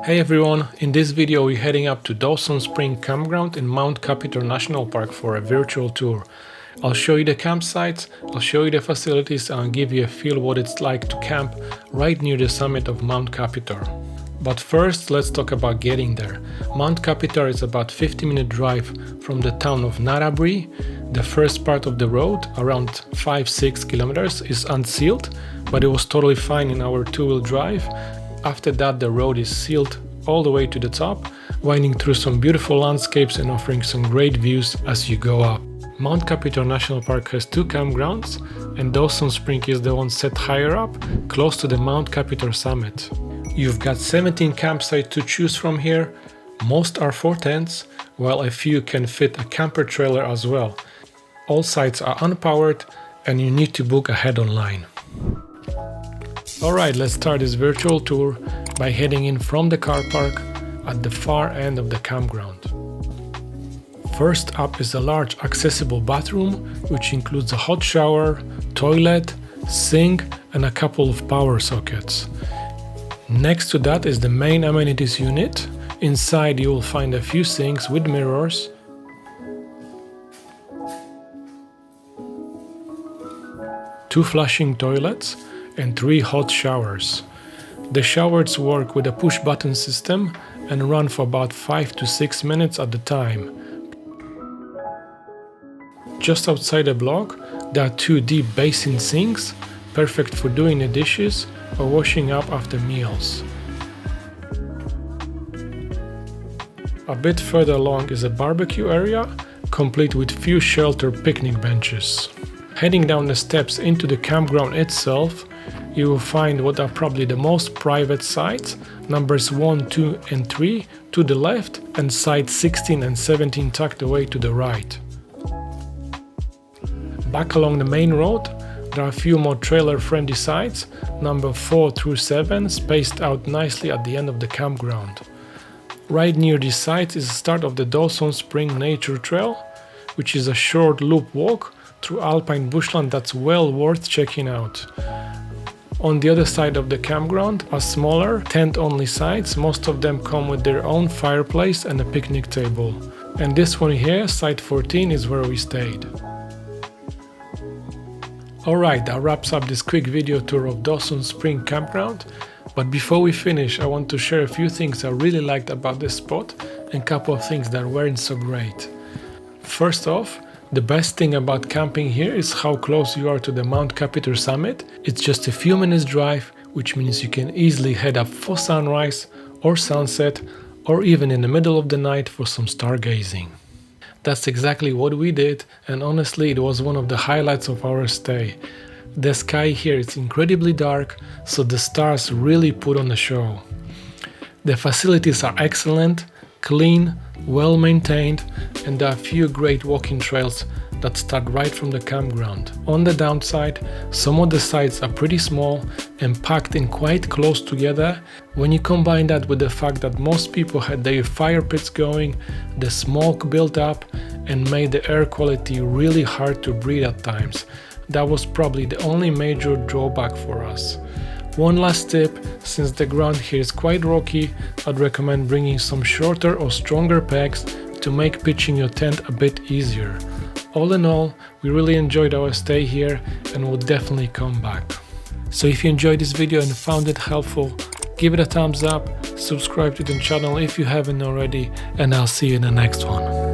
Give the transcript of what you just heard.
Hey everyone, in this video we're heading up to Dawsons Spring Campground in Mount Kaputar National Park for a virtual tour. I'll show you the campsites, I'll show you the facilities, and I'll give you a feel what it's like to camp right near the summit of Mount Kaputar. But first, let's talk about getting there. Mount Kaputar is about 50-minute drive from the town of Narabri. The first part of the road, around 5-6 kilometers, is unsealed, but it was totally fine in our two-wheel drive. After that, the road is sealed all the way to the top, winding through some beautiful landscapes and offering some great views as you go up. Mount Kaputar National Park has two campgrounds, and Dawsons Spring is the one set higher up, close to the Mount Kaputar summit. You've got 17 campsites to choose from here. Most are for tents, while a few can fit a camper trailer as well. All sites are unpowered, and you need to book ahead online. Alright, let's start this virtual tour by heading in from the car park at the far end of the campground. First up is a large accessible bathroom, which includes a hot shower, toilet, sink, and a couple of power sockets. Next to that is the main amenities unit. Inside you will find a few sinks with mirrors, two flushing toilets, and 3 hot showers. The showers work with a push-button system and run for about 5 to 6 minutes at a time. Just outside the block, there are 2 deep basin sinks, perfect for doing the dishes or washing up after meals. A bit further along is a barbecue area, complete with few sheltered picnic benches. Heading down the steps into the campground itself, you will find what are probably the most private sites, numbers 1, 2 and 3 to the left, and sites 16 and 17 tucked away to the right. Back along the main road, there are a few more trailer-friendly sites, number 4 through 7, spaced out nicely at the end of the campground. Right near these sites is the start of the Dawsons Spring Nature Trail, which is a short loop walk through alpine bushland that's well worth checking out. On the other side of the campground are smaller, tent-only sites. Most of them come with their own fireplace and a picnic table. And this one here, site 14, is where we stayed. Alright, that wraps up this quick video tour of Dawsons Spring Campground. But before we finish, I want to share a few things I really liked about this spot and a couple of things that weren't so great. First off, the best thing about camping here is how close you are to the Mount Kaputar summit. It's just a few minutes drive, which means you can easily head up for sunrise or sunset, or even in the middle of the night for some stargazing. That's exactly what we did, and honestly it was one of the highlights of our stay. The sky here is incredibly dark, so the stars really put on the show. The facilities are excellent, clean, well maintained, and there are a few great walking trails that start right from the campground. On the downside, some of the sites are pretty small and packed in quite close together. When you combine that with the fact that most people had their fire pits going, the smoke built up and made the air quality really hard to breathe at times. That was probably the only major drawback for us. One last tip, since the ground here is quite rocky, I'd recommend bringing some shorter or stronger pegs to make pitching your tent a bit easier. All in all, we really enjoyed our stay here and will definitely come back. So if you enjoyed this video and found it helpful, give it a thumbs up, subscribe to the channel if you haven't already, and I'll see you in the next one.